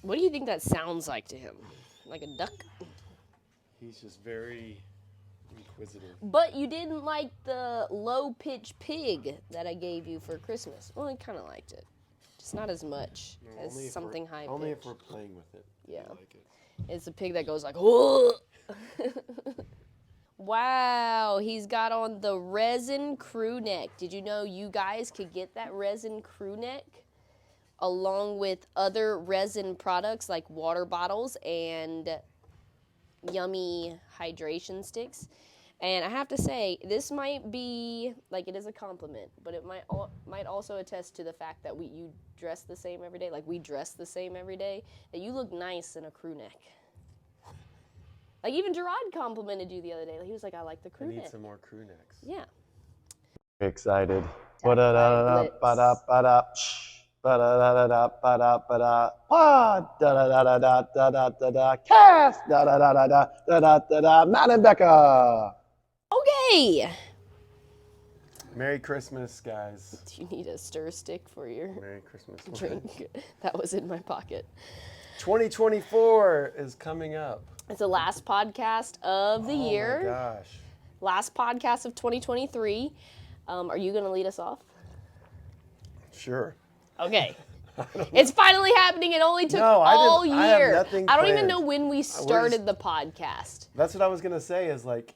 What do you think that sounds like to him? Like a duck? He's just very inquisitive. But you didn't like the low-pitch pig that I gave you for Christmas. Well, I kind of liked it. Just not as much as something high-pitched. Only if we're playing with it. Yeah. I like it. It's a pig that goes like, whoa! Wow, he's got on the resin crew neck. Did you know you guys could get that resin crew neck along with other resin products like water bottles and yummy hydration sticks? And I have to say, this might be, like, it is a compliment, but it might also attest to the fact that you dress the same every day, like we dress the same every day, that you look nice in a crew neck. Like, even Gerard complimented you the other day. He was like, I like the crew neck. I need some more crew necks. Yeah. Excited. Cast. Matt and Becca. Okay. Merry Christmas, guys. Do you need a stir stick for your Merry Christmas. drink? That was in my pocket. 2024 is coming up. It's the last podcast of the year. Oh my gosh. Last podcast of 2023. Are you going to lead us off? Sure. Okay. It's finally happening. It only took all year. I have nothing I don't even planned. know when we started the podcast. That's what I was going to say is like,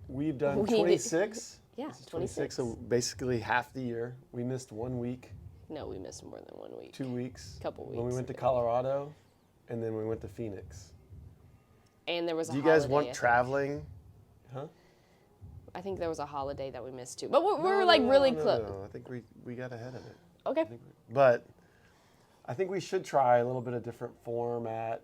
we've done 26. Yeah, 26. So basically half the year. We missed 1 week. No, we missed more than 1 week. 2 weeks. Couple weeks. When we went to Colorado, and then we went to Phoenix. And there was a Do you holiday, guys want traveling? Huh? I think there was a holiday that we missed too. But we were like really close. No, I think we got ahead of it. Okay. But I think we should try a little bit of different format,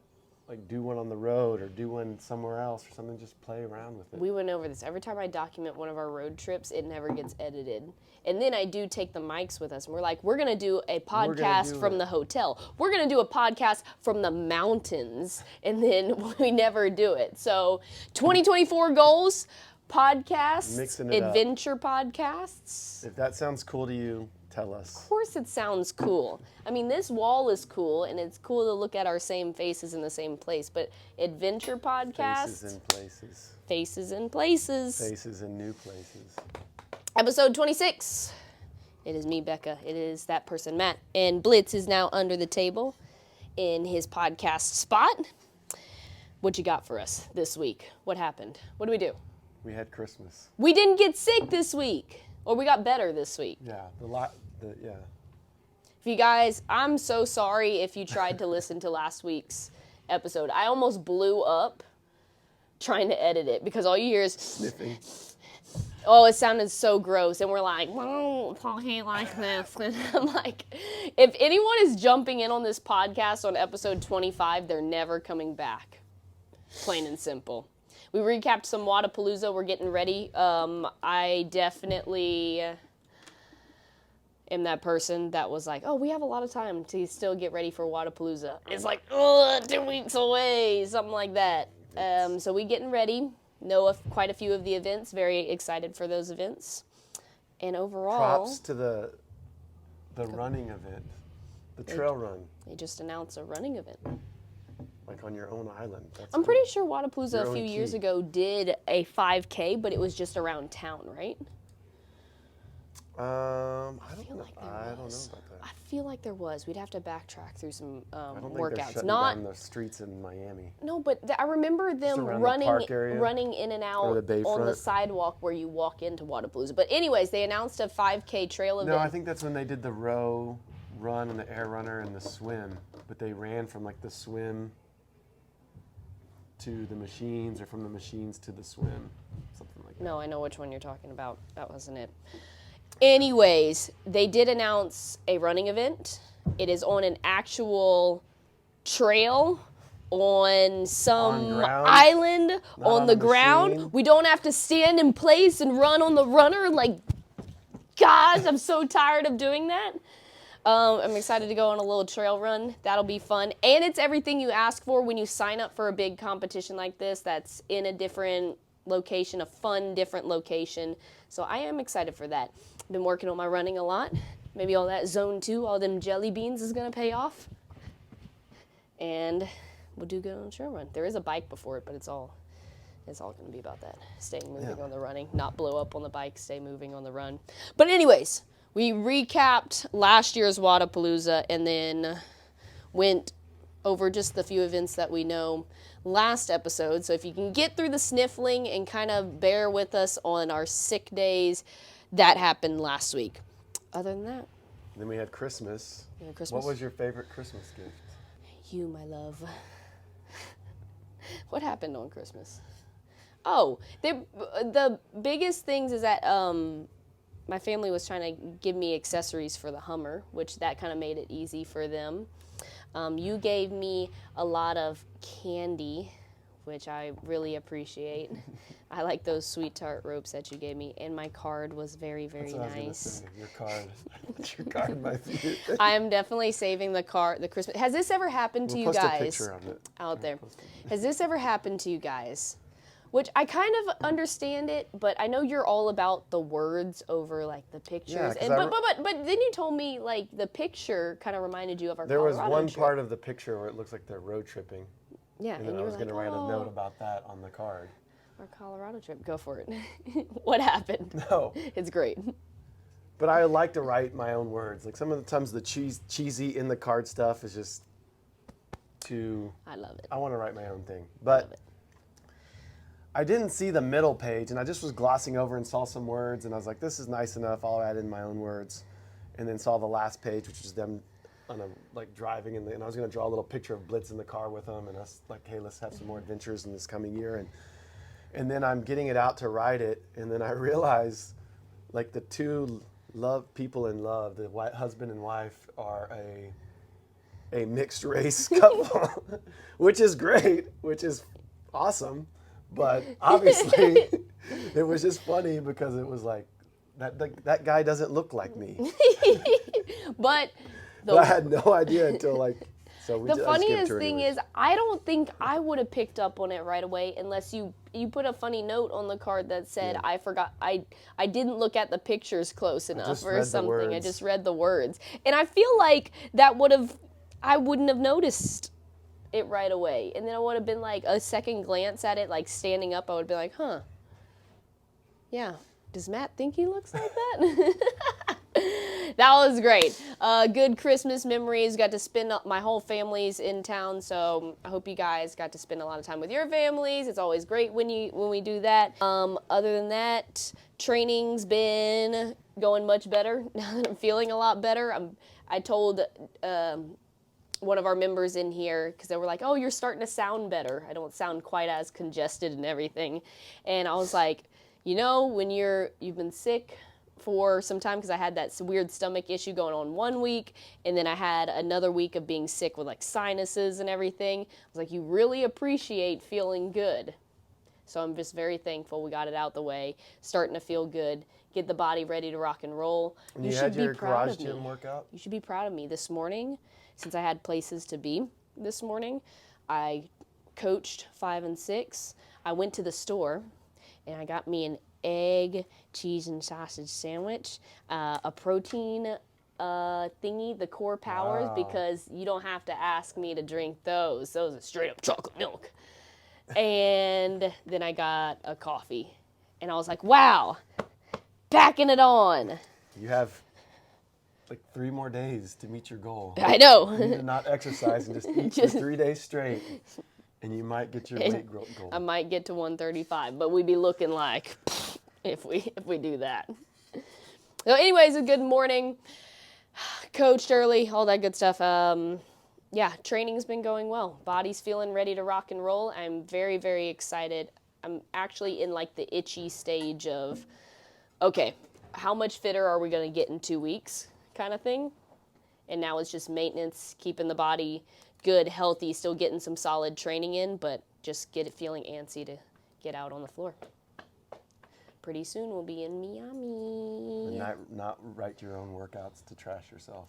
like do one on the road or do one somewhere else or something, just play around with it. We went over this. Every time I document one of our road trips, it never gets edited. And then I do take the mics with us, and we're like, we're going to do a podcast from the hotel. We're going to do a podcast from the mountains, and then we never do it. So 2024 goals, podcasts, Mixing it adventure podcasts. If that sounds cool to you, tell us. Of course it sounds cool. I mean, this wall is cool, and it's cool to look at our same faces in the same place. But adventure podcasts. Faces in places. Faces in places. Faces in new places. Episode 26. It is me, Becca. It is that person, Matt. And Blitz is now under the table in his podcast spot. What you got for us this week? What happened? What do we do? We had Christmas. We didn't get sick this week. Or we got better this week. Yeah, yeah. If you guys, I'm so sorry if you tried to listen to last week's episode. I almost blew up trying to edit it because all you hear is Sniffing. Oh, it sounded so gross. And we're like, well, talking like this. And I'm like, if anyone is jumping in on this podcast on episode 25, they're never coming back. Plain and simple. We recapped some Wadapalooza. We're getting ready. I definitely am that person that was like, oh, we have a lot of time to still get ready for Wadapalooza. It's like, 2 weeks away, something like that. So we getting ready. Know quite a few of the events. Very excited for those events. And overall, props to the running event, the trail run. They just announced a running event. Like on your own island. That's I'm cool. pretty sure Wadapalooza Your a few own years key. ago did a 5K, but it was just around town, right? I don't know. Like I don't know about that. I feel like there was. We'd have to backtrack through some I don't think workouts. they're shutting Not down the streets in Miami. no, but I remember them around the park area? running in and out Or the on the bayfront? sidewalk where you walk into Wadapalooza. But anyways, they announced a 5K trail event. No, I think that's when they did the row, run, and the air runner and the swim. But they ran from like the swim to the machines, or from the machines to the swim, something like that. No, I know which one you're talking about. That wasn't it. Anyways, they did announce a running event. It is on an actual trail on some island on the ground. machine. We don't have to stand in place and run on the runner. Like, gosh, I'm so tired of doing that. I'm excited to go on a little trail run. That'll be fun. And it's everything you ask for when you sign up for a big competition like this that's in a different location, a fun, different location. So I am excited for that. Been working on my running a lot. Maybe all that zone 2, all them jelly beans is going to pay off. and we'll do good on the trail run. There is a bike before it, but it's all going to be about that. Staying moving on the running, not blow up on the bike, stay moving on the run. But anyways, we recapped last year's Wadapalooza and then went over just the few events that we know last episode. So if you can get through the sniffling and kind of bear with us on our sick days, that happened last week. Other than that. Then we had Christmas. Christmas. What was your favorite Christmas gift? You, my love. What happened on Christmas? Oh, the biggest things is that my family was trying to give me accessories for the Hummer, which that kind of made it easy for them. You gave me a lot of candy, which I really appreciate. I like those sweet tart ropes that you gave me, and my card was very, very nice. I was say, your card. Your card might be. I am definitely saving the Christmas. Has this ever happened to you guys? Post a picture of it out there. Has this ever happened to you guys? Which I kind of understand it, but I know you're all about the words over like the pictures. Yeah, but then you told me like the picture kind of reminded you of our Colorado trip. There was one trip. part of the picture where it looks like they're road tripping. Yeah, and then I was going to write a note about that on the card. Our Colorado trip. Go for it. What happened? No. It's great. But I like to write my own words. Like some of the times the cheesy in the card stuff is just too... I love it. I want to write my own thing. But I didn't see the middle page, and I just was glossing over and saw some words, and I was like, this is nice enough. I'll add in my own words. And then saw the last page, which is them on driving, and I was going to draw a little picture of Blitz in the car with them, and us like, hey, let's have some more adventures in this coming year. And then I'm getting it out to write it, and then I realize like the two people in love, the husband and wife, are a mixed race couple, which is great, which is awesome. But obviously, it was just funny because it was like, that guy doesn't look like me. But I had no idea until the funniest thing is, I don't think I would have picked up on it right away unless you put a funny note on the card that said, I forgot, I didn't look at the pictures close enough or something. I just read the words. And I feel like I wouldn't have noticed it right away. And then I would have been like a second glance at it, like standing up, I would be like, huh, yeah, does Matt think he looks like that? That was great. Good Christmas memories. Got to spend, my whole family's in town, so I hope you guys got to spend a lot of time with your families. It's always great when we do that. Other than that, training's been going much better. I'm feeling a lot better. I told one of our members in here, because they were like, oh, you're starting to sound better. I don't sound quite as congested and everything. And I was like, when you've been sick for some time, because I had that weird stomach issue going on 1 week, and then I had another week of being sick with like sinuses and everything. I was like, you really appreciate feeling good. So I'm just very thankful we got it out the way, starting to feel good, get the body ready to rock and roll. And you should be proud of me. Gym workout? You should be proud of me. This morning, since I had places to be this morning, I coached 5 and 6. I went to the store and I got me an egg, cheese, and sausage sandwich, a protein thingy, the Core Powers, because you don't have to ask me to drink those. Those are straight up chocolate milk. And then I got a coffee. And I was like, wow, packing it on. You have like 3 more days to meet your goal. I know. You need to not exercise and just eat for 3 days straight. And you might get your weight goal. I might get to 135, but we'd be looking like if we do that. So anyways, a good morning. Coached early, all that good stuff. Training's been going well. Body's feeling ready to rock and roll. I'm very, very excited. I'm actually in like the itchy stage of, okay, how much fitter are we going to get in 2 weeks kind of thing? And now it's just maintenance, keeping the body good, healthy, still getting some solid training in, but just get it feeling antsy to get out on the floor. Pretty soon we'll be in Miami. And not write your own workouts to trash yourself.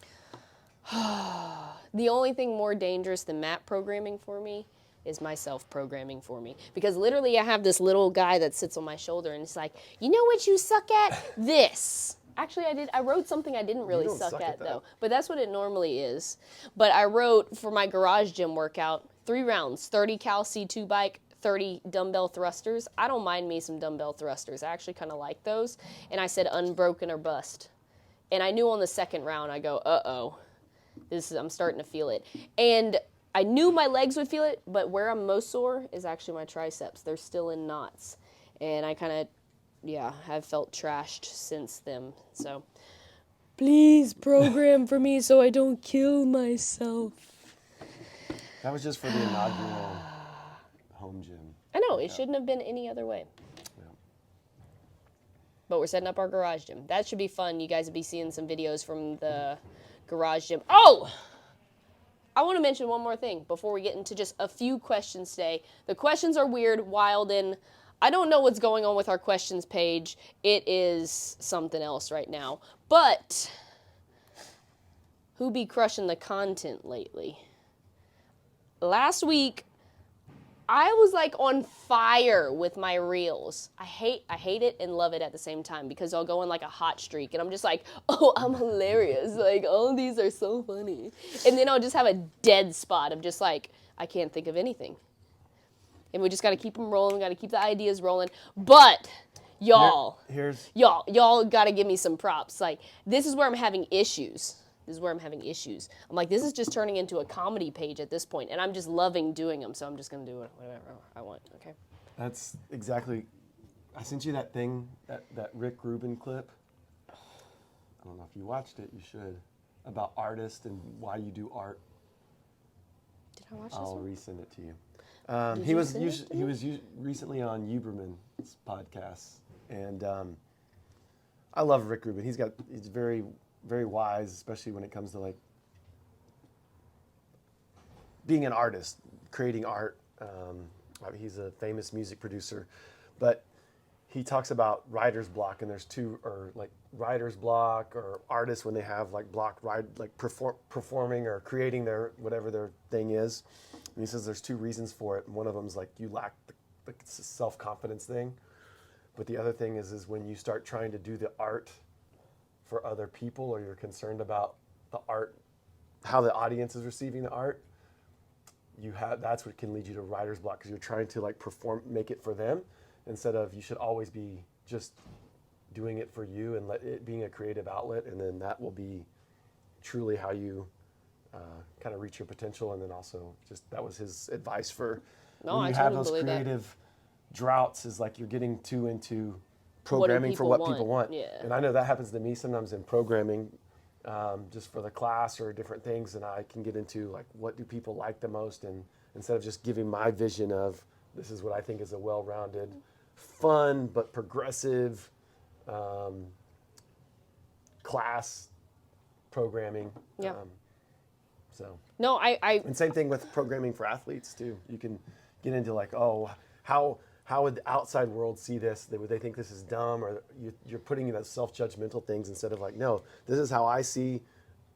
The only thing more dangerous than map programming for me is myself programming for me. Because literally I have this little guy that sits on my shoulder and it's like, you know what you suck at? This. Actually, I wrote something I didn't really don't suck suck at at that. though. But that's what it normally is. But I wrote for my garage gym workout 3 rounds: 30 cal C2 bike, 30 dumbbell thrusters. I don't mind me some dumbbell thrusters. I actually kind of like those. And I said unbroken or bust. And I knew on the second round, I go, uh-oh, I'm starting to feel it. And I knew my legs would feel it, but where I'm most sore is actually my triceps. They're still in knots. And I kind of, have felt trashed since then. So please program for me so I don't kill myself. That was just for the inaugural home gym. I know, it shouldn't have been any other way. Yeah. But we're setting up our garage gym. That should be fun. You guys will be seeing some videos from the garage gym. Oh! I want to mention one more thing before we get into just a few questions today. The questions are weird, wild, and I don't know what's going on with our questions page. It is something else right now. But who be crushing the content lately? Last week, I was like on fire with my reels. I hate it and love it at the same time because I'll go on like a hot streak and I'm just like, oh, I'm hilarious. Like, all these are so funny. And then I'll just have a dead spot of just like, I can't think of anything. And we just got to keep them rolling. We got to keep the ideas rolling. But y'all got to give me some props. Like, this is where I'm having issues. I'm like, this is just turning into a comedy page at this point, and I'm just loving doing them, so I'm just going to do whatever I want, okay? That's exactly, I sent you that thing, that Rick Rubin clip. I don't know if you watched it, you should, about artists and why you do art. Did I watch this I'll one? resend it to you. He was recently on Huberman's podcast, and I love Rick Rubin. He's very, very wise, especially when it comes to like being an artist, creating art. He's a famous music producer, but he talks about writer's block, and there's two, or like writer's block, or artists when they have like performing or creating their whatever their thing is. And he says there's 2 reasons for it. And one of them is like you lack the self-confidence thing, but the other thing is when you start trying to do the art for other people, or you're concerned about the art, how the audience is receiving the art, that's what can lead you to writer's block, because you're trying to like make it for them, instead of you should always be just doing it for you and let it being a creative outlet, and then that will be truly how you kind of reach your potential. And then also just that was his advice for when you have those creative droughts, is like you're getting too into programming for what people want. Yeah. And I know that happens to me sometimes in programming, just for the class or different things, and I can get into like, what do people like the most, and instead of just giving my vision of this is what I think is a well-rounded, fun but progressive class programming. Yeah. No, I and same thing with programming for athletes too. You can get into like, oh, how would the outside world see this? Would they think this is dumb, or you're putting in those self-judgmental things instead of like, no, this is how I see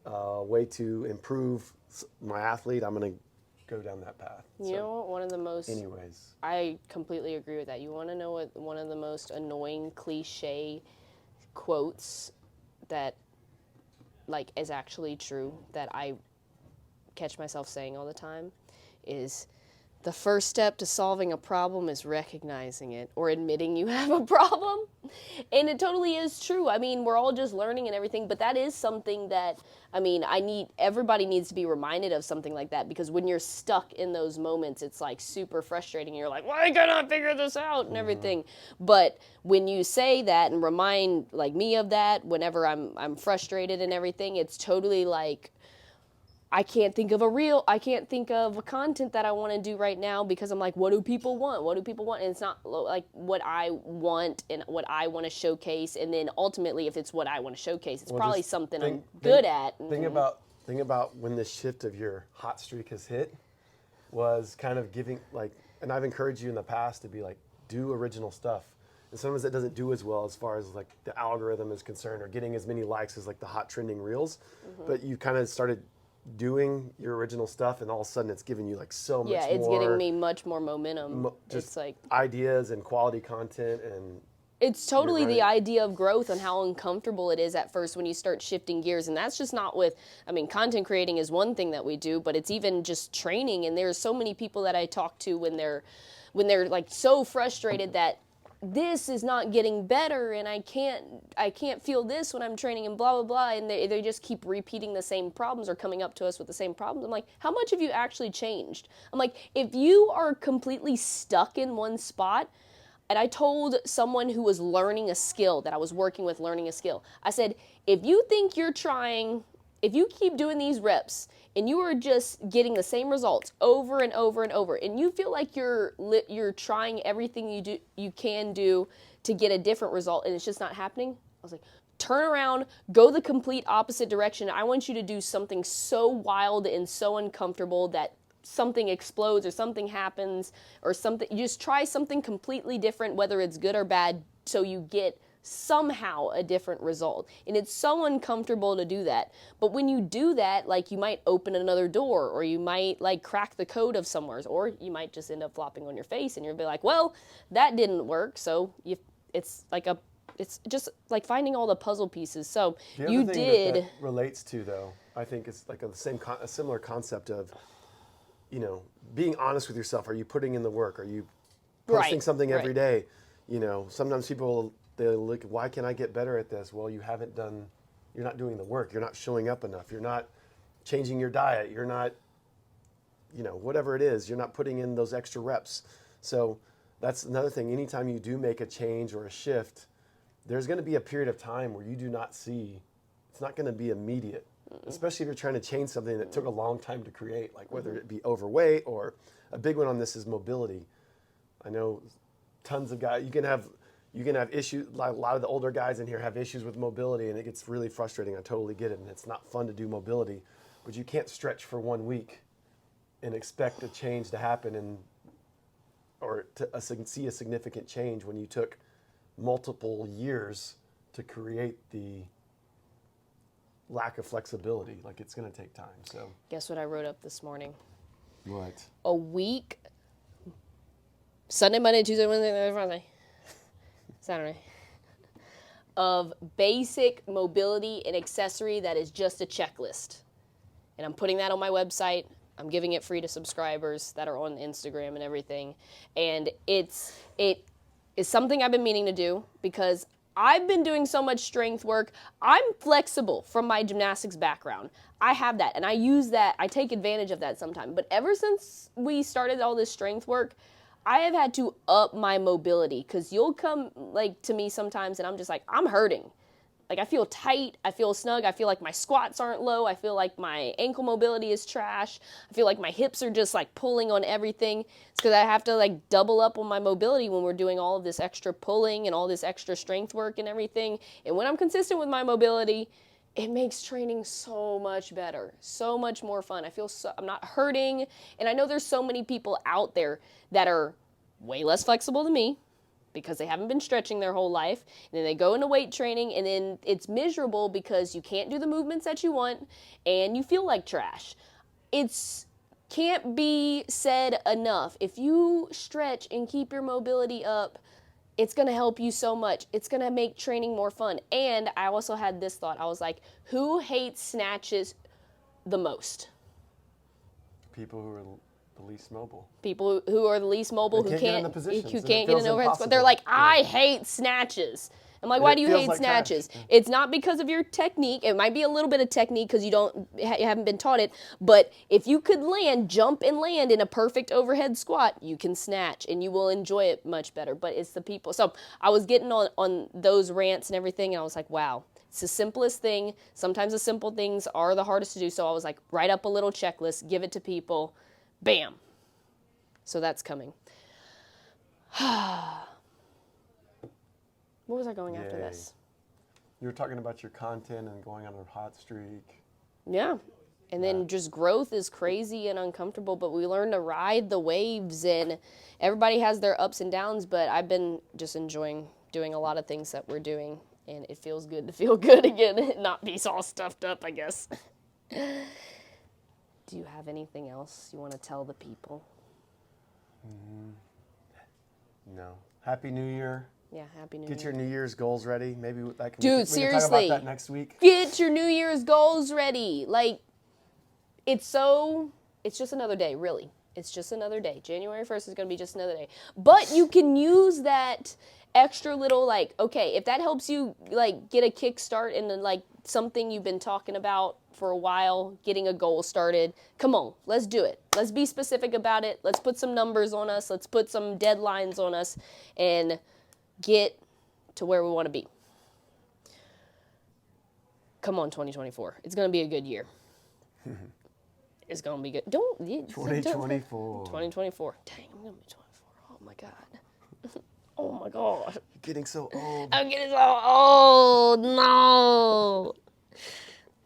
a way to improve my athlete. I'm going to go down that path. You know what? One of the most. Anyways, I completely agree with that. You want to know what one of the most annoying cliche quotes that like is actually true that I catch myself saying all the time is, the first step to solving a problem is recognizing it or admitting you have a problem. And it totally is true. I mean, we're all just learning and everything, but that is something that, I mean, everybody needs to be reminded of something like that, because when you're stuck in those moments, it's like super frustrating. You're like, why can't I figure this out and everything? But when you say that and remind like me of that whenever I'm frustrated and everything, it's totally like, I can't think of a content that I want to do right now, because I'm like, what do people want? And it's not like what I want and what I want to showcase. And then ultimately, if it's what I want to showcase, it's probably something I'm good at. Think about when the shift of your hot streak has hit, was kind of giving like, and I've encouraged you in the past to be like, do original stuff. And sometimes it doesn't do as well as far as like the algorithm is concerned, or getting as many likes as like the hot trending reels. But you kind of started doing your original stuff, and all of a sudden it's giving you like so much more. Yeah, it's getting me much more momentum. Just it's like ideas and quality content, and It's totally You're the right. idea of growth and how uncomfortable it is at first when you start shifting gears. And that's just not with, I mean, content creating is one thing that we do, but it's even just training. And there's so many people that I talk to when they're like so frustrated that this is not getting better and I can't feel this when I'm training and blah blah blah, and they just keep repeating the same problems or coming up to us with the same problems. I'm like, how much have you actually changed? I'm like, if you are completely stuck in one spot, and I told someone who was learning a skill, that I was working with learning a skill, I said, if you think you're trying, if you keep doing these reps and you are just getting the same results over and over and over, and you feel like you're trying everything you can do to get a different result and it's just not happening, I was like, turn around, go the complete opposite direction. I want you to do something so wild and so uncomfortable that something explodes or something happens or something. You just try something completely different, whether it's good or bad, so you get somehow a different result. And it's so uncomfortable to do that. But when you do that, like, you might open another door, or you might like crack the code of somewheres, or you might just end up flopping on your face and you'll be like, well, that didn't work. So it's just like finding all the puzzle pieces. So The you other thing did. that relates to, though, I think it's like a similar concept of, being honest with yourself. Are you putting in the work? Are you posting Right, something every right. day? Sometimes people, they look, why can I get better at this? Well, you're not doing the work. You're not showing up enough. You're not changing your diet. You're not, whatever it is, you're not putting in those extra reps. So that's another thing. Anytime you do make a change or a shift, there's going to be a period of time where you do not see, it's not going to be immediate, especially if you're trying to change something that took a long time to create, like whether it be overweight, or a big one on this is mobility. I know tons of guys, you can have issues, like a lot of the older guys in here have issues with mobility, and it gets really frustrating. I totally get it, and it's not fun to do mobility, but you can't stretch for 1 week and expect a change to happen or to see a significant change when you took multiple years to create the lack of flexibility. Like, it's going to take time. So Guess what I wrote up this morning? what? A week, Sunday, Monday, Tuesday, Wednesday, Thursday, Friday, Saturday, of basic mobility and accessory that is just a checklist. And I'm putting that on my website. I'm giving it free to subscribers that are on Instagram and everything. And it is something I've been meaning to do because I've been doing so much strength work. I'm flexible from my gymnastics background. I have that, and I use that. I take advantage of that sometimes. But ever since we started all this strength work, I have had to up my mobility, because you'll come like to me sometimes and I'm just like, I'm hurting. Like, I feel tight, I feel snug, I feel like my squats aren't low, I feel like my ankle mobility is trash, I feel like my hips are just like pulling on everything. It's because I have to like double up on my mobility when we're doing all of this extra pulling and all this extra strength work and everything. And when I'm consistent with my mobility, it makes training so much better, so much more fun. I'm not hurting, and I know there's so many people out there that are way less flexible than me, because they haven't been stretching their whole life, and then they go into weight training, and then it's miserable because you can't do the movements that you want, and you feel like trash. It's can't be said enough. If you stretch and keep your mobility up, it's going to help you so much. It's going to make training more fun. And I also had this thought. I was like, who hates snatches the most? People who are the least mobile. People who are the least mobile, They who can't get in the can't positions, who and it can't get feels an overhead squat. impossible. They're like, I Yeah. hate snatches. I'm like, And why it do you feels hate like trash. snatches? Yeah. It's not because of your technique. It might be a little bit of technique because you haven't been taught it. But if you could jump and land in a perfect overhead squat, you can snatch and you will enjoy it much better. But it's the people. So I was getting on those rants and everything, and I was like, wow. It's the simplest thing. Sometimes the simple things are the hardest to do. So I was like, write up a little checklist, give it to people. Bam. So that's coming. What was I going after Yay. this? You were talking about your content and going on a hot streak. Yeah. And then just growth is crazy and uncomfortable, but we learn to ride the waves, and everybody has their ups and downs, but I've been just enjoying doing a lot of things that we're doing, and it feels good to feel good again and not be all stuffed up, I guess. Do you have anything else you want to tell the people? No. Happy New Year. Yeah, Happy New Get Year. your New Year's goals ready. Maybe that can, Dude, we can seriously. talk about that next week. Get your New Year's goals ready. Like, it's just another day, really. It's just another day. January 1st is going to be just another day. But you can use that extra little, like, okay, if that helps you, like, get a kickstart into, like, something you've been talking about for a while, getting a goal started, come on, let's do it. Let's be specific about it. Let's put some numbers on us. Let's put some deadlines on us and get to where we want to be. Come on, 2024. It's going to be a good year. It's going to be good. 2024. 2024. Dang, I'm going to be 24. Oh, my God. Oh, my God. You're getting so old. I'm getting so old. No.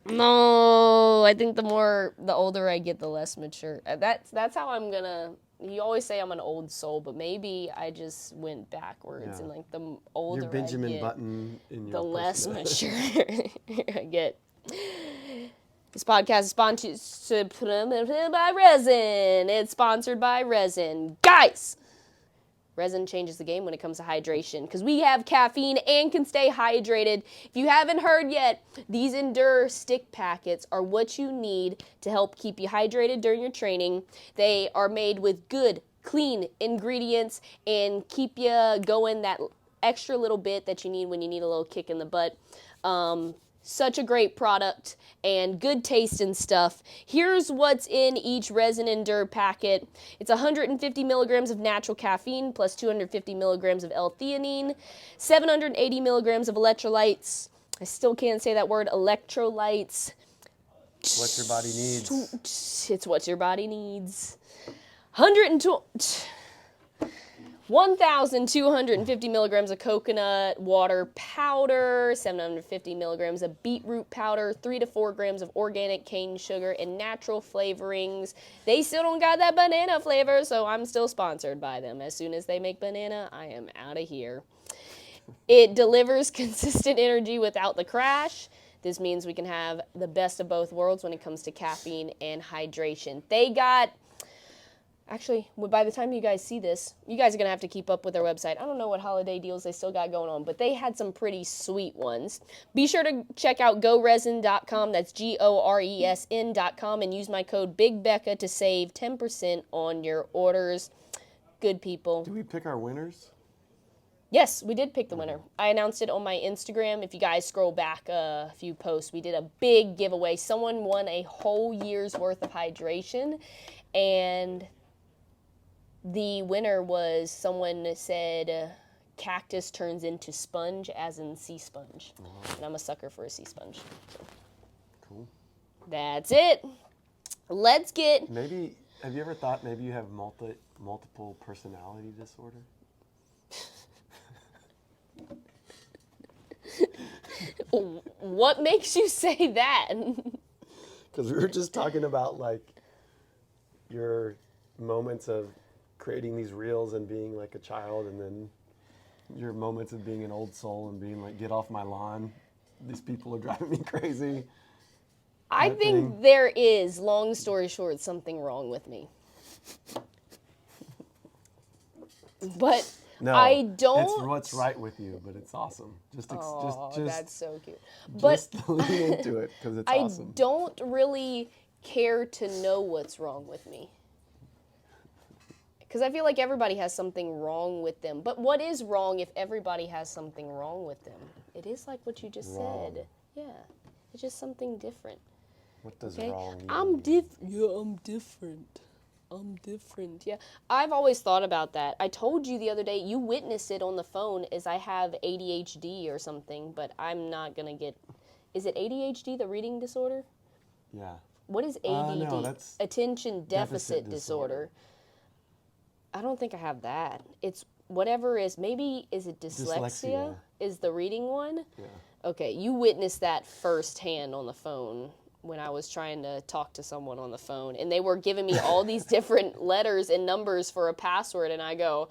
No. I think the older I get, the less mature. That's how I'm going to... You always say I'm an old soul, but maybe I just went backwards. And, like, the older Your Benjamin I get, Button in your the less personality. mature I get. This podcast is sponsored by Resin. It's sponsored by Resin. Guys! Resin changes the game when it comes to hydration because we have caffeine and can stay hydrated. If you haven't heard yet, these Endure stick packets are what you need to help keep you hydrated during your training. They are made with good, clean ingredients and keep you going that extra little bit that you need when you need a little kick in the butt. Such a great product and good taste and stuff. Here's what's in each Resin Endure packet. It's 150 milligrams of natural caffeine plus 250 milligrams of L-theanine, 780 milligrams of electrolytes. I still can't say that word, electrolytes. What your body needs. It's what your body needs. 1,250 milligrams of coconut water powder, 750 milligrams of beetroot powder, 3 to 4 grams of organic cane sugar, and natural flavorings. They still don't got that banana flavor, so I'm still sponsored by them. As soon as they make banana, I am out of here. It delivers consistent energy without the crash. This means we can have the best of both worlds when it comes to caffeine and hydration. They got... Actually, by the time you guys see this, you guys are going to have to keep up with their website. I don't know what holiday deals they still got going on, but they had some pretty sweet ones. Be sure to check out goresin.com, that's GORESN.com, and use my code BIGBECCA to save 10% on your orders. Good people. Do we pick our winners? Yes, we did pick the winner. I announced it on my Instagram. If you guys scroll back a few posts, we did a big giveaway. Someone won a whole year's worth of hydration, and... the winner was someone said cactus turns into sponge, as in sea sponge. Oh. And I'm a sucker for a sea sponge. So. Cool. That's it. Let's get... Maybe, have you ever thought maybe you have multiple personality disorder? What makes you say that? Because we were just talking about, like, your moments of creating these reels and being like a child, and then your moments of being an old soul and being like, get off my lawn. These people are driving me crazy. I think there is, long story short, something wrong with me. But no, I don't... it's what's right with you, but it's awesome. Just that's so cute. Just lean into it, because it's awesome. I don't really care to know what's wrong with me. Because I feel like everybody has something wrong with them. But what is wrong if everybody has something wrong with them? It is like what you just said. Yeah. It's just something different. What does wrong mean? I'm different. I'm different. Yeah. I've always thought about that. I told you the other day, you witnessed it on the phone, as I have ADHD or something, but I'm not going to get... Is it ADHD, the reading disorder? Yeah. What is ADD? No, that's Attention Deficit Disorder. I don't think I have that. It's whatever is, maybe, is it dyslexia? Is the reading one? Yeah. Okay, you witnessed that firsthand on the phone when I was trying to talk to someone on the phone. And they were giving me all these different letters and numbers for a password. And I go,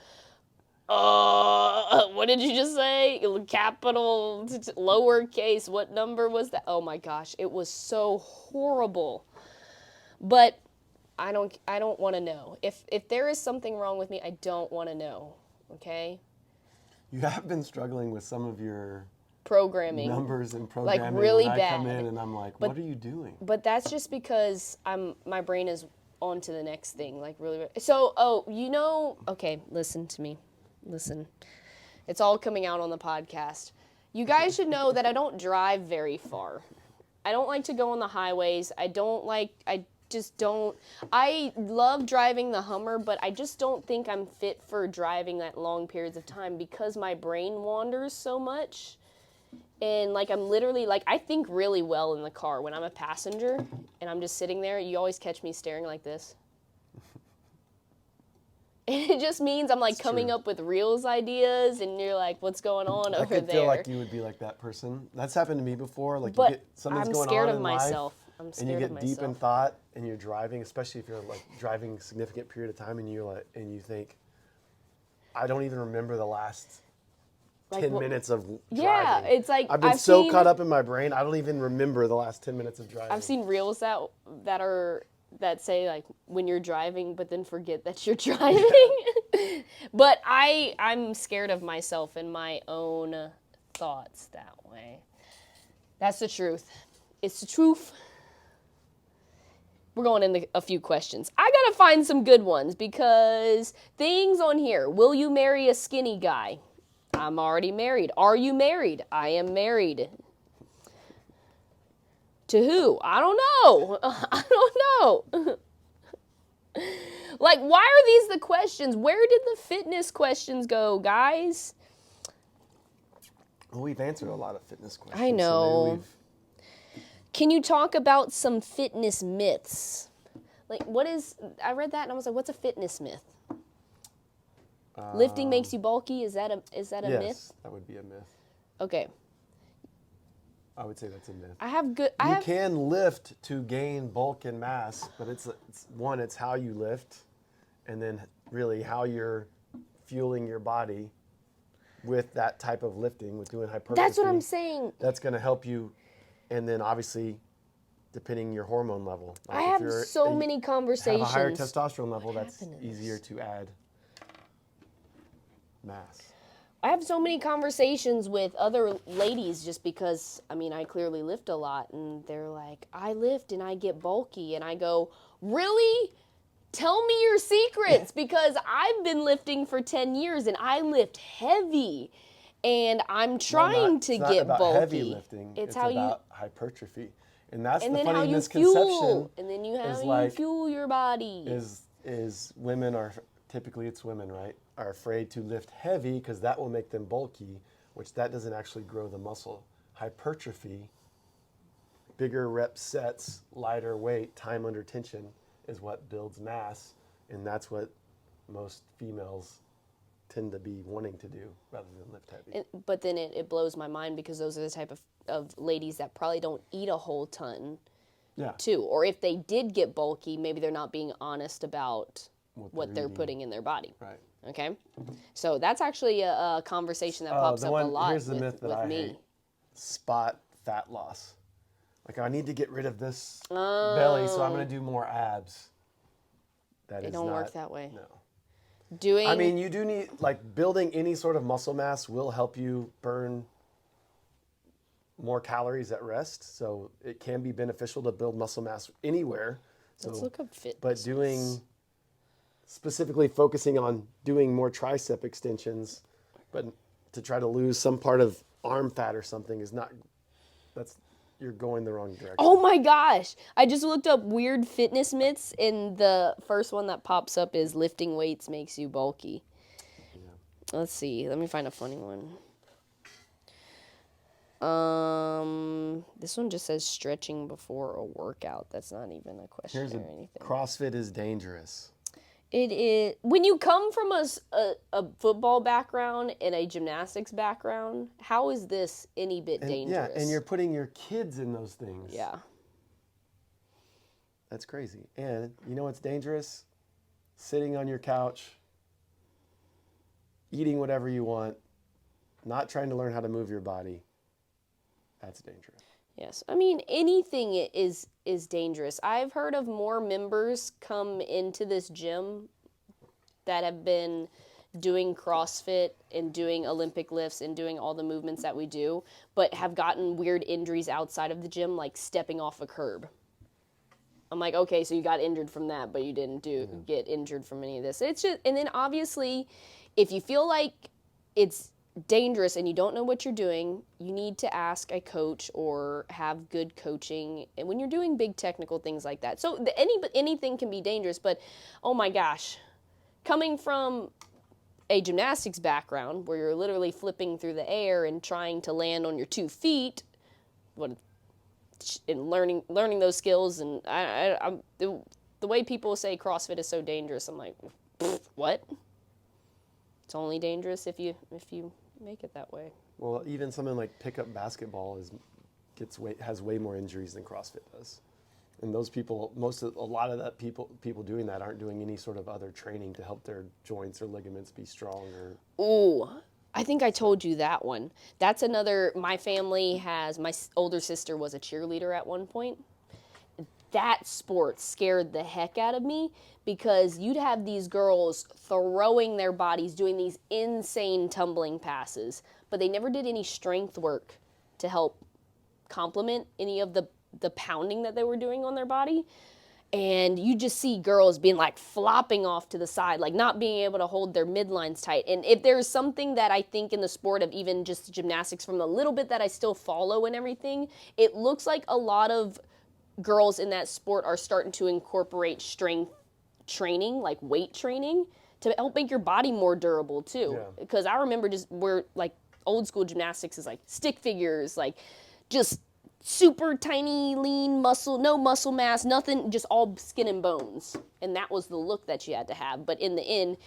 what did you just say? Capital, lowercase, what number was that? Oh my gosh, it was so horrible. But I don't want to know. If there is something wrong with me, I don't want to know, okay? You have been struggling with some of your Programming. numbers and programming. really when I come bad. in and I'm like, what are you doing? But that's just because my brain is on to the next thing, like really. So, okay, listen to me. Listen. It's all coming out on the podcast. You guys should know that I don't drive very far. I don't like to go on the highways. I just don't. I love driving the Hummer, but I just don't think I'm fit for driving that long periods of time because my brain wanders so much. And like I'm literally like I think really well in the car when I'm a passenger and I'm just sitting there. You always catch me staring like this. And it just means I'm like It's coming true. up with reels ideas, and you're like, "What's going on over I could there?" feel like you would be like that person. That's happened to me before. Like But you get something's I'm going scared on of in myself. life, I'm and scared you of get myself. deep in thought, and you're driving, especially if you're like driving a significant period of time, and you're like, and you think, I don't even remember the last Like, 10 well, minutes of yeah, driving. it's like I've been I've so seen- caught up in my brain, I don't even remember the last 10 minutes of driving. I've seen reels that say like when you're driving, but then forget that you're driving. But I'm scared of myself and my own thoughts that way. That's the truth. It's the truth. We're going into a few questions. I gotta find some good ones because things on here. Will you marry a skinny guy? I'm already married. Are you married? I am married. To who? I don't know. I don't know. Like, why are these the questions? Where did the fitness questions go, guys? Well, we've answered a lot of fitness questions. I know. So Can you talk about some fitness myths? Like, I read that and I was like, what's a fitness myth? Lifting makes you bulky? Is that a yes, myth? that would be a myth. Okay. I would say that's a myth. I You have can lift to gain bulk and mass, but it's how you lift, and then really how you're fueling your body with that type of lifting, with doing hypertrophy. That's what I'm saying. That's going to help you, and then obviously, depending your hormone level. I if have you're- so you many Have conversations. a higher testosterone level. That's happened in easier this? to add mass. I have so many conversations with other ladies just because, I mean, I clearly lift a lot, and they're like, I lift and I get bulky, and I go, really? Tell me your secrets, because I've been lifting for 10 years, and I lift heavy, and I'm trying to It's not get about bulky. heavy lifting. It's how about hypertrophy, and that's and the then funny how you misconception. fuel, and then is how you like- fuel your body. Is women are typically it's women, right? Are afraid to lift heavy because that will make them bulky, which that doesn't actually grow the muscle. Hypertrophy, bigger rep sets, lighter weight, time under tension is what builds mass, and that's what most females tend to be wanting to do rather than lift heavy. But then it blows my mind because those are the type of ladies that probably don't eat a whole ton Yeah. too. Or if they did get bulky, maybe they're not being honest about what they're eating. putting in their body. Right. Okay? So that's actually a conversation that pops up a lot Here's the myth that with I me. hate. Spot fat loss. Like, I need to get rid of this belly, so I'm going to do more abs. It don't work that way. No. Doing I mean, you do need, like, building any sort of muscle mass will help you burn more calories at rest. So it can be beneficial to build muscle mass anywhere. So, let's look up fitness. but specifically focusing on doing more tricep extensions, but to try to lose some part of arm fat or something you're going the wrong direction. Oh my gosh! I just looked up weird fitness myths, and the first one that pops up is lifting weights makes you bulky. Yeah. Let's see. Let me find a funny one. This one just says stretching before a workout. That's not even a question or anything. CrossFit is dangerous. It is when you come from a football background and a gymnastics background. How is this any bit dangerous? Yeah, and you're putting your kids in those things. Yeah. That's crazy. And you know what's dangerous? Sitting on your couch, eating whatever you want, not trying to learn how to move your body. That's dangerous. Yes. I mean, anything is dangerous. I've heard of more members come into this gym that have been doing CrossFit and doing Olympic lifts and doing all the movements that we do, but have gotten weird injuries outside of the gym, like stepping off a curb. I'm like, okay, so you got injured from that, but you didn't get injured from any of this. It's just, and then obviously, if you feel like it's dangerous and you don't know what you're doing, you need to ask a coach or have good coaching. And when you're doing big technical things like that, so anything can be dangerous. But oh my gosh, coming from a gymnastics background where you're literally flipping through the air and trying to land on your 2 feet, and learning those skills, and I'm the way people say CrossFit is so dangerous, I'm like, what? It's only dangerous if you make it that way. Well, even something like pickup basketball has way more injuries than CrossFit does. And those people, a lot of that people doing that aren't doing any sort of other training to help their joints or ligaments be strong. Ooh, I think I told you that one. That's another. My older sister was a cheerleader at one point. That sport scared the heck out of me because you'd have these girls throwing their bodies, doing these insane tumbling passes, but they never did any strength work to help complement any of the pounding that they were doing on their body. And you just see girls being like flopping off to the side, like not being able to hold their midlines tight. And if there's something that I think in the sport of even just gymnastics, from the little bit that I still follow and everything, it looks like a lot of girls in that sport are starting to incorporate strength training, like weight training, to help make your body more durable too. Yeah. Because I remember we're like old school gymnastics is like stick figures, like just super tiny, lean muscle, no muscle mass, nothing, just all skin and bones. And that was the look that you had to have. But in the end,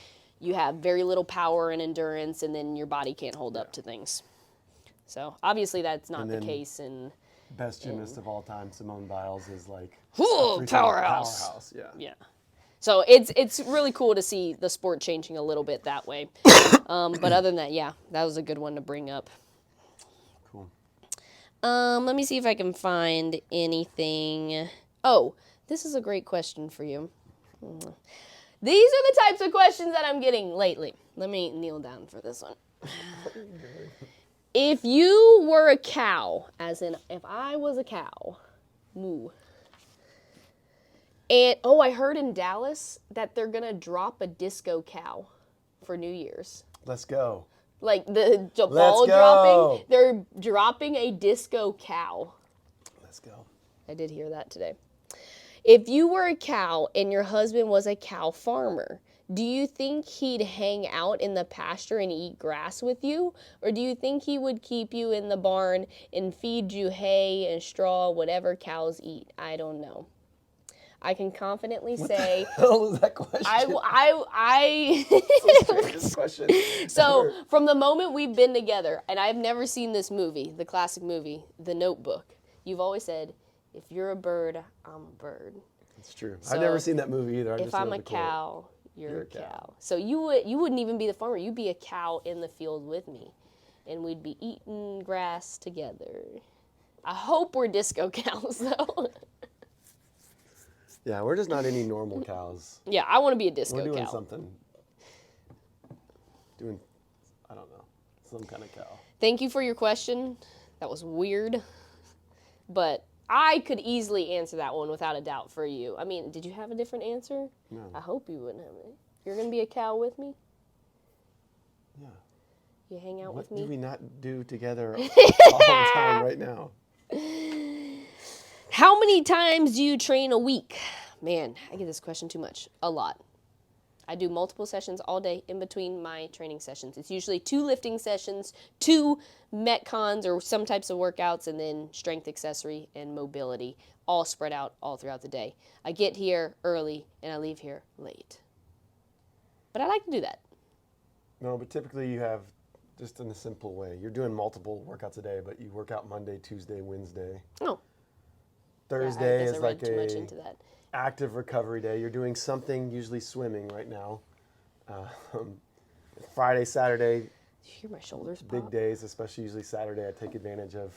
you have very little power and endurance, and then your body can't hold up to things. So obviously that's not the case. And best gymnast of all time, Simone Biles, is like powerhouse. Yeah. Yeah. So it's really cool to see the sport changing a little bit that way. But other than that, yeah, that was a good one to bring up. Cool. Let me see if I can find anything. Oh, this is a great question for you. These are the types of questions that I'm getting lately. Let me kneel down for this one. If you were a cow, as in if I was a cow, moo. And, I heard in Dallas that they're going to drop a disco cow for New Year's. Let's go. Like the ball dropping, they're dropping a disco cow. Let's go. I did hear that today. If you were a cow and your husband was a cow farmer, do you think he'd hang out in the pasture and eat grass with you? Or do you think he would keep you in the barn and feed you hay and straw, whatever cows eat? I don't know. I can confidently say. What the hell is that question? It's the strangest question. So from the moment we've been together, and I've never seen this movie, the classic movie, The Notebook, you've always said, if you're a bird, I'm a bird. It's true. So I've never seen that movie either. If I'm a cow, you're a cow. So you wouldn't even be the farmer. You'd be a cow in the field with me, and we'd be eating grass together. I hope we're disco cows, though. Yeah, we're just not any normal cows. Yeah, I want to be a disco cow. We're doing something. I don't know, some kind of cow. Thank you for your question. That was weird. But I could easily answer that one without a doubt for you. I mean, did you have a different answer? No. I hope you wouldn't have it. You're going to be a cow with me? Yeah. You hang out with me? What do we not do together all the time right now? How many times do you train a week? Man, I get this question too much. A lot. I do multiple sessions all day in between my training sessions. It's usually 2 lifting sessions, 2 metcons or some types of workouts, and then strength accessory and mobility, all spread out all throughout the day. I get here early and I leave here late. But I like to do that. No, but typically you have, just in a simple way, you're doing multiple workouts a day, but you work out Monday, Tuesday, Wednesday. Oh. Thursday is like too much into that. Active recovery day. You're doing something, usually swimming right now. Friday, Saturday. Did you hear my shoulders pop? Big days, especially usually Saturday. I take advantage of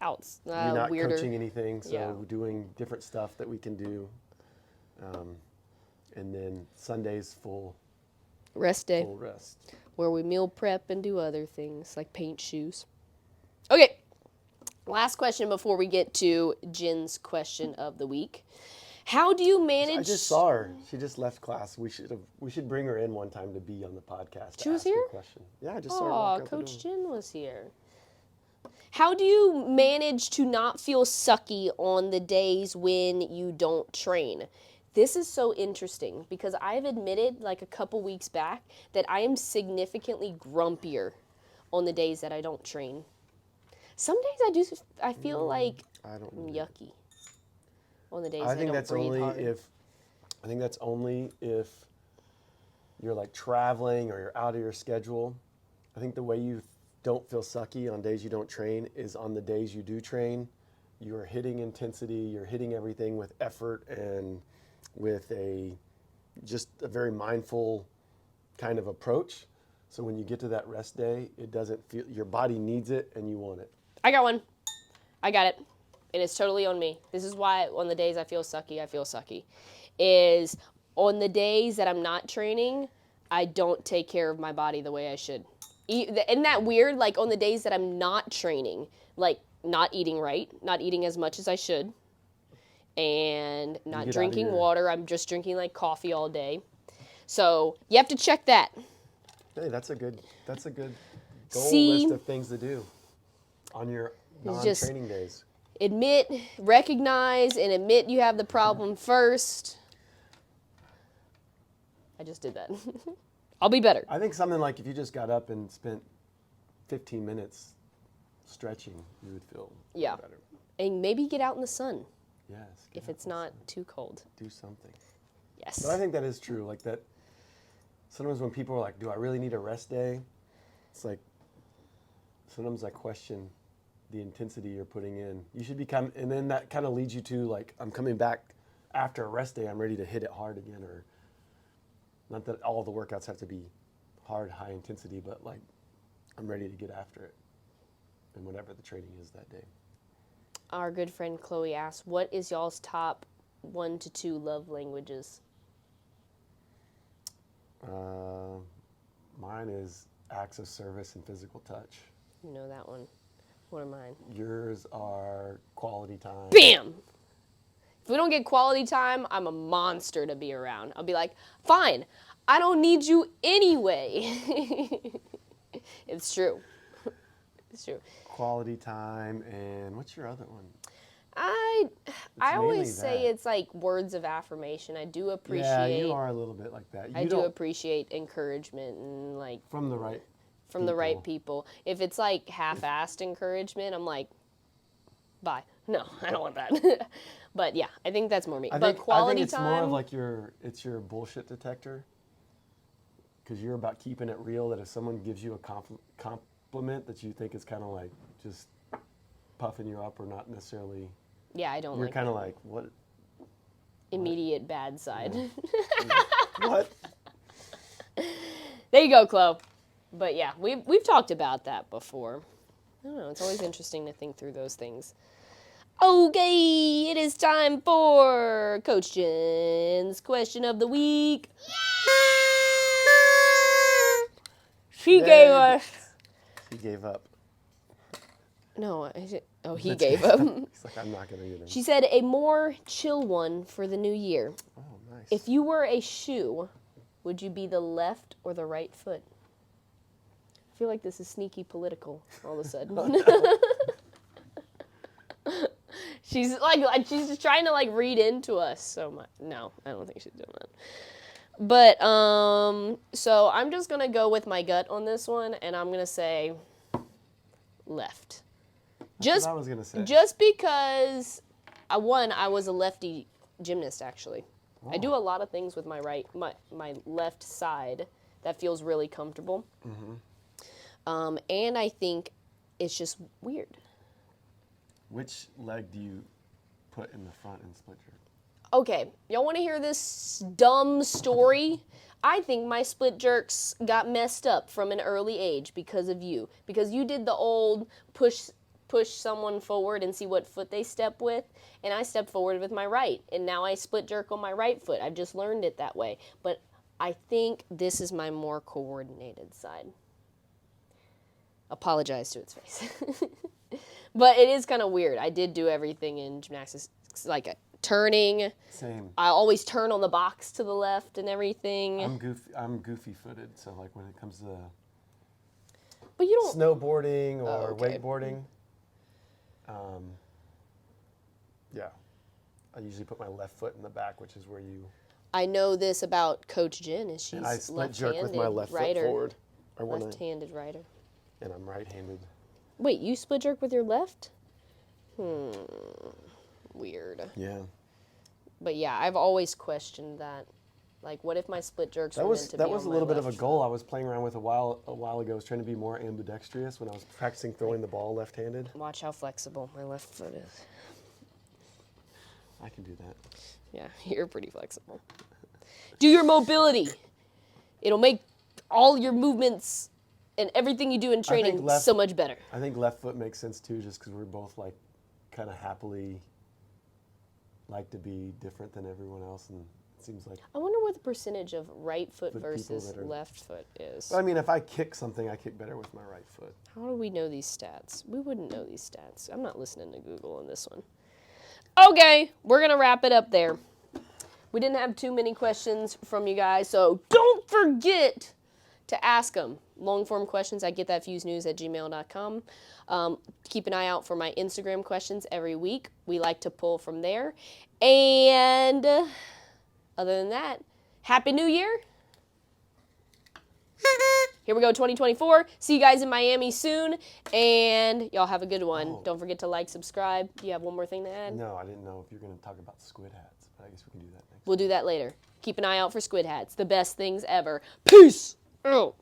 you're not weirder. coaching anything, so Yeah. we're doing different stuff that we can do. And then Sunday's full Rest day. Full rest. Where we meal prep and do other things like paint shoes. Okay. Last question before we get to Jen's question of the week. How do you manage? I just saw her. She just left class. We should bring her in one time to be on the podcast. She was ask her here? a question. Yeah, I just saw her Oh, walk out Coach the door. Jen was here. How do you manage to not feel sucky on the days when you don't train? This is so interesting because I've admitted like a couple weeks back that I am significantly grumpier on the days that I don't train. Some days I feel like I don't I'm know. yucky on the days I I think don't that's breathe only hard. if you're like traveling or you're out of your schedule. I think the way you don't feel sucky on days you don't train is on the days you do train. You're hitting intensity, you're hitting everything with effort and with just a very mindful kind of approach. So when you get to that rest day, it doesn't feel, your body needs it and you want it. I got one. I got it. And it's totally on me. This is why on the days I feel sucky, is on the days that I'm not training, I don't take care of my body the way I should. Isn't that weird? Like on the days that I'm not training, like not eating right, not eating as much as I should, and not drinking water. I'm just drinking like coffee all day. So you have to check that. Hey, that's a good goal See, list of things to do on your non-training days. Recognize and admit you have the problem first. I just did that. I'll be better. I think something like if you just got up and spent 15 minutes stretching, you would feel better. And maybe get out in the sun. Yes. If it's not too cold. Do something. Yes. But I think that is true. Like that, sometimes when people are like, do I really need a rest day? It's like, sometimes I question the intensity you're putting in. You should become, and then that kind of leads you to like, I'm coming back after a rest day, I'm ready to hit it hard again. Or not that all the workouts have to be hard, high intensity, but like, I'm ready to get after it. And whatever the training is that day. Our good friend Chloe asks, what is y'all's top 1 to 2 love languages? Mine is acts of service and physical touch. You know that one. What are mine? Yours are quality time. Bam! If we don't get quality time, I'm a monster to be around. I'll be like, fine, I don't need you anyway. It's true. It's true. Quality time, and what's your other one? I always mainly say that. it's like words of affirmation. I do appreciate. Yeah, you are a little bit like that. I do appreciate encouragement and like from the right the right people. If it's like half-assed encouragement, I'm like, bye. No, I don't want that. But yeah, I think that's more me. I But think quality it's time. more of like it's your bullshit detector. Because you're about keeping it real. That if someone gives you a compliment that you think is kind of like just puffing you up or not necessarily. Yeah, I don't You're like kind of like, what? immediate bad side. What? There you go, Chloe. But yeah, we've talked about that before. I don't know. It's always interesting to think through those things. Okay, it is time for Coach Jen's question of the week. She gave us. He gave up. No, he gave up. He's like, I'm not going to get him. She said a more chill one for the new year. Oh, nice. If you were a shoe, would you be the left or the right foot? I feel like this is sneaky political all of a sudden. She's just trying to like read into us so much. No, I don't think she's doing that. But so I'm just gonna go with my gut on this one, and I'm gonna say left. That's what I was going to say. Just because I was a lefty gymnast actually. Oh. I do a lot of things with my left side that feels really comfortable. Mm-hmm. And I think it's just weird. Which leg do you put in the front and split jerk? Okay, y'all want to hear this dumb story? I think my split jerks got messed up from an early age because of you. Because you did the old push someone forward and see what foot they step with, and I stepped forward with my right, and now I split jerk on my right foot. I've just learned it that way. But I think this is my more coordinated side. Apologize to its face. But it is kind of weird. I did do everything in gymnastics, like turning. Same. I always turn on the box to the left and everything. I'm goofy-footed, so like when it comes to But you don't. snowboarding or okay. wakeboarding, yeah, I usually put my left foot in the back, which is where you. I know this about Coach Jen, is she's And I split left-handed jerk with my left rider. foot forward. Or when Left-handed rider. and I'm right-handed. Wait, you split jerk with your left? Weird. Yeah. But yeah, I've always questioned that. Like, what if my split jerks were meant to be That was a on little my bit of a left goal I was playing around with a while ago. I was trying to be more ambidextrous when I was practicing throwing the ball left-handed. foot? Watch how flexible my left foot is. I can do that. Yeah, you're pretty flexible. Do your mobility. It'll make all your movements and everything you do in training so much better. I think left foot makes sense too, just because we're both like kind of happily like to be different than everyone else, and it seems like. I wonder what the percentage of right foot With people versus that are- left foot is. But I mean, if I kick something, I kick better with my right foot. How do we know these stats? We wouldn't know these stats. I'm not listening to Google on this one. Okay, we're going to wrap it up there. We didn't have too many questions from you guys, so don't forget to ask them. Long-form questions at getthatfusenews@gmail.com. Keep an eye out for my Instagram questions every week. We like to pull from there. And other than that, Happy New Year. Here we go, 2024. See you guys in Miami soon, and y'all have a good one. Oh. Don't forget to like, subscribe. Do you have one more thing to add? No, I didn't know if you were going to talk about squid hats, but I guess we can do that next. We'll do that later. Keep an eye out for squid hats. The best things ever. Peace out.